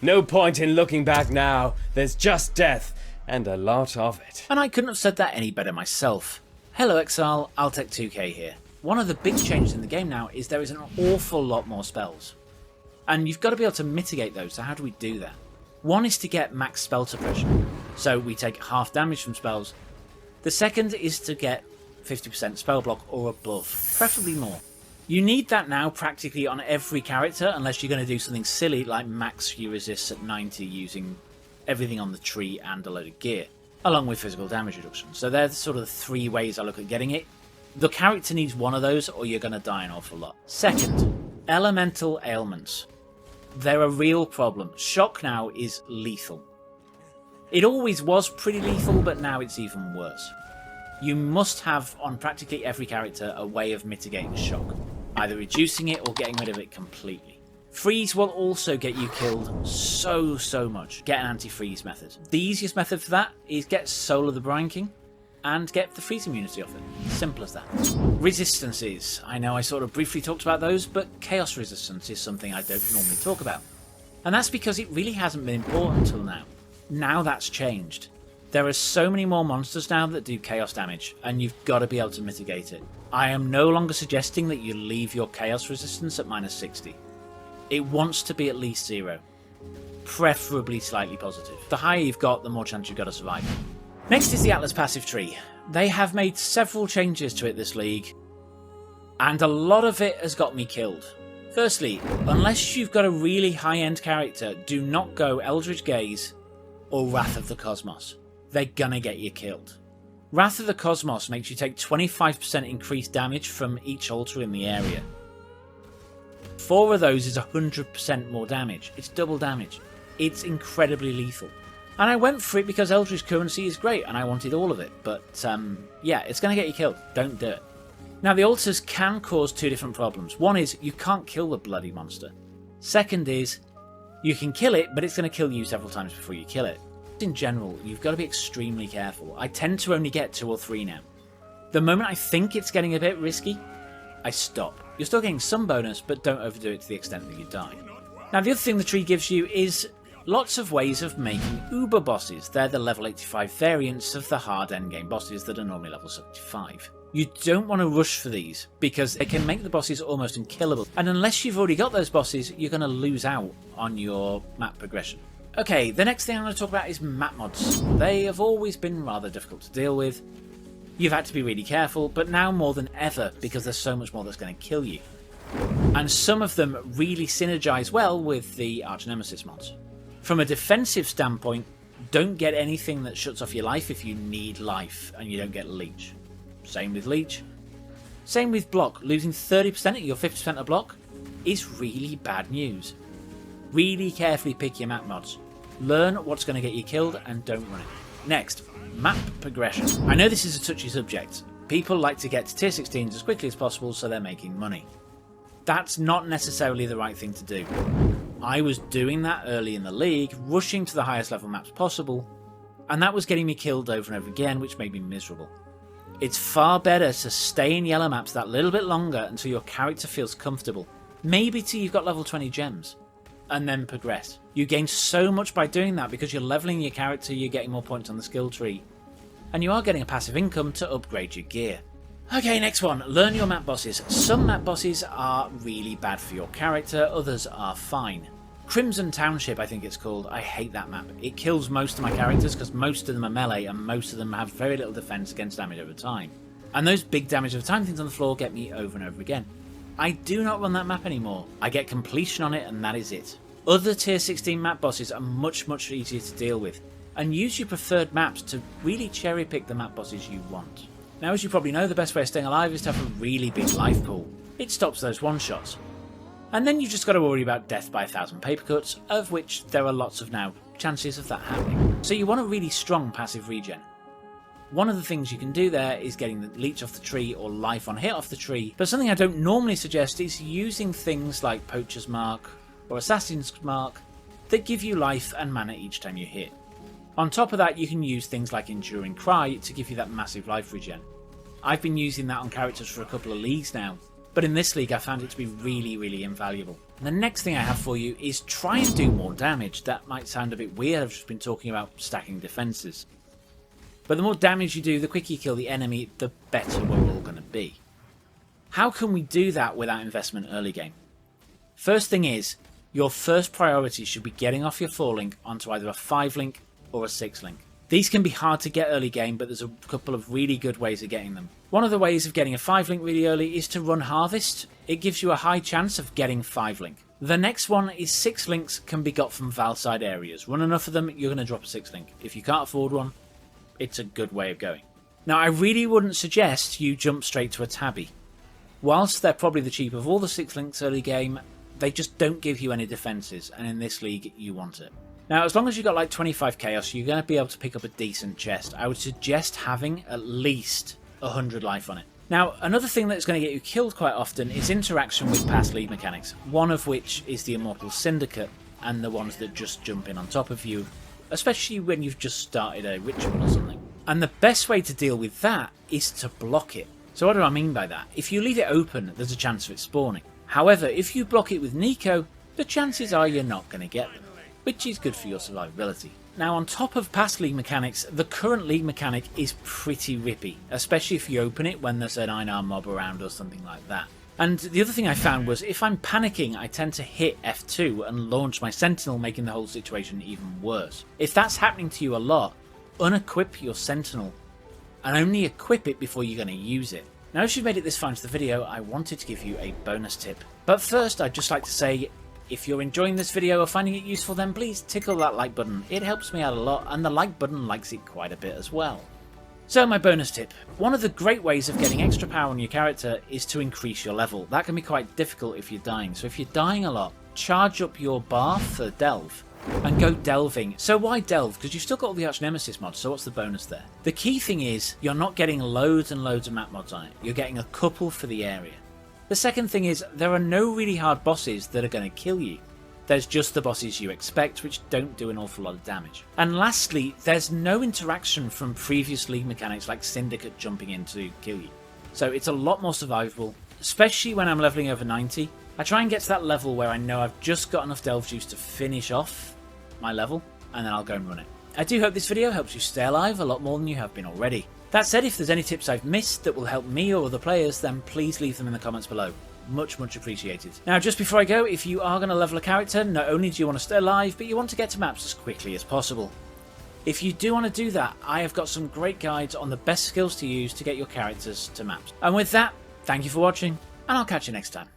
No point in looking back now. There's just death, and a lot of it. And I couldn't have said that any better myself. Hello Exile, Altek2k here. One of the big changes in the game now is there is an awful lot more spells. And you've got to be able to mitigate those, so how do we do that? One is to get max spell suppression, so we take half damage from spells. The second is to get 50% spell block or above, preferably more. You need that now practically on every character, unless you're going to do something silly like max your resists at 90 using everything on the tree and a load of gear, along with physical damage reduction. So they're sort of the three ways I look at getting it. The character needs one of those or you're going to die an awful lot. Second, elemental ailments. They're a real problem. Shock now is lethal. It always was pretty lethal, but now it's even worse. You must have, on practically every character, a way of mitigating shock, either reducing it or getting rid of it completely. Freeze will also get you killed so much. Get an anti-freeze method. The easiest method for that is get Soul of the Brine King and get the freeze immunity off it. Simple as that. Resistances. I know I sort of briefly talked about those, but chaos resistance is something I don't normally talk about. And that's because it really hasn't been important until now. Now that's changed. There are so many more monsters now that do chaos damage, and you've got to be able to mitigate it. I am no longer suggesting that you leave your chaos resistance at minus 60. It wants to be at least 0. Preferably slightly positive. The higher you've got, the more chance you've got of surviving. Next is the Atlas passive tree. They have made several changes to it this league, and a lot of it has got me killed. Firstly, unless you've got a really high-end character, do not go Eldritch Gaze or Wrath of the Cosmos. They're gonna get you killed. Wrath of the Cosmos makes you take 25% increased damage from each altar in the area. 4 of those is 100% more damage. It's double damage. It's incredibly lethal. And I went for it because Eldritch currency is great and I wanted all of it, but yeah, it's gonna get you killed. Don't do it. Now the altars can cause 2 different problems. One is you can't kill the bloody monster. Second is you can kill it, but it's going to kill you several times before you kill it. In general, you've got to be extremely careful. I tend to only get 2 or 3 now. The moment I think it's getting a bit risky, I stop. You're still getting some bonus, but don't overdo it to the extent that you die. Now the other thing the tree gives you is lots of ways of making uber bosses. They're the level 85 variants of the hard endgame bosses that are normally level 75. You don't want to rush for these, because they can make the bosses almost unkillable. And unless you've already got those bosses, you're going to lose out on your map progression. Okay, the next thing I'm going to talk about is map mods. They have always been rather difficult to deal with. You've had to be really careful, but now more than ever, because there's so much more that's going to kill you. And some of them really synergize well with the ArchNemesis mods. From a defensive standpoint, don't get anything that shuts off your life if you need life and you don't get leech. Same with leech. Same with block. Losing 30% of your 50% of block is really bad news. Really carefully pick your map mods. Learn what's going to get you killed and don't run it. Next, map progression. I know this is a touchy subject. People like to get to tier 16s as quickly as possible so they're making money. That's not necessarily the right thing to do. I was doing that early in the league, rushing to the highest level maps possible, and that was getting me killed over and over again, which made me miserable. It's far better to stay in yellow maps that little bit longer until your character feels comfortable. Maybe till you've got level 20 gems. And then progress. You gain so much by doing that because you're leveling your character, you're getting more points on the skill tree. And you are getting a passive income to upgrade your gear. Okay, next one. Learn your map bosses. Some map bosses are really bad for your character, others are fine. Crimson Township, I think it's called. I hate that map. It kills most of my characters because most of them are melee and most of them have very little defense against damage over time. And those big damage over time things on the floor get me over and over again. I do not run that map anymore. I get completion on it and that is it. Other tier 16 map bosses are much easier to deal with. And use your preferred maps to really cherry pick the map bosses you want. Now as you probably know, the best way of staying alive is to have a really big life pool. It stops those one-shots. And then you've just got to worry about death by 1,000 paper cuts, of which there are lots of now chances of that happening. So you want a really strong passive regen. One of the things you can do there is getting the leech off the tree or life on hit off the tree, but something I don't normally suggest is using things like Poacher's Mark or Assassin's Mark that give you life and mana each time you hit. On top of that, you can use things like Enduring Cry to give you that massive life regen. I've been using that on characters for a couple of leagues now, but in this league I found it to be really invaluable. And the next thing I have for you is try and do more damage. That might sound a bit weird, I've just been talking about stacking defences. But the more damage you do, the quicker you kill the enemy, the better we're all going to be. How can we do that without investment early game? First thing is, your first priority should be getting off your 4-link onto either a 5-link or a 6-link. These can be hard to get early game, but there's a couple of really good ways of getting them. One of the ways of getting a 5-link really early is to run Harvest. It gives you a high chance of getting 5-link. The next one is 6 links can be got from Valside areas. Run enough of them, you're going to drop a 6-link. If you can't afford one, it's a good way of going. Now, I really wouldn't suggest you jump straight to a Tabby. Whilst they're probably the cheap of all the 6 links early game, they just don't give you any defences, and in this league, you want it. Now, as long as you've got like 25 chaos, you're going to be able to pick up a decent chest. I would suggest having at least 100 life on it. Now, another thing that's going to get you killed quite often is interaction with past league mechanics, one of which is the Immortal Syndicate, and the ones that just jump in on top of you, especially when you've just started a ritual or something. And the best way to deal with that is to block it. So what do I mean by that? If you leave it open, there's a chance of it spawning. However, if you block it with Nico, the chances are you're not going to get them, which is good for your survivability. Now, on top of past league mechanics, the current league mechanic is pretty rippy, especially if you open it when there's an 9R mob around or something like that. And the other thing I found was if I'm panicking, I tend to hit F2 and launch my sentinel, making the whole situation even worse. If that's happening to you a lot, unequip your sentinel and only equip it before you're going to use it. Now, if you've made it this far into the video, I wanted to give you a bonus tip. But first, I'd just like to say, if you're enjoying this video or finding it useful, then please tickle that like button. It helps me out a lot, and the like button likes it quite a bit as well. So, my bonus tip. One of the great ways of getting extra power on your character is to increase your level. That can be quite difficult if you're dying. So if you're dying a lot, charge up your bar for Delve and go delving. So why delve? Because you've still got all the ArchNemesis mods, so what's the bonus there? The key thing is you're not getting loads and loads of map mods on it. You're getting a couple for the area. The second thing is there are no really hard bosses that are going to kill you. There's just the bosses you expect, which don't do an awful lot of damage. And lastly, there's no interaction from previous league mechanics like Syndicate jumping in to kill you. So it's a lot more survivable, especially when I'm leveling over 90. I try and get to that level where I know I've just got enough delve juice to finish off my level, and then I'll go and run it. I do hope this video helps you stay alive a lot more than you have been already. That said, if there's any tips I've missed that will help me or other players, then please leave them in the comments below. Much appreciated. Now, just before I go, if you are going to level a character, not only do you want to stay alive, but you want to get to maps as quickly as possible. If you do want to do that, I have got some great guides on the best skills to use to get your characters to maps. And with that, thank you for watching, and I'll catch you next time.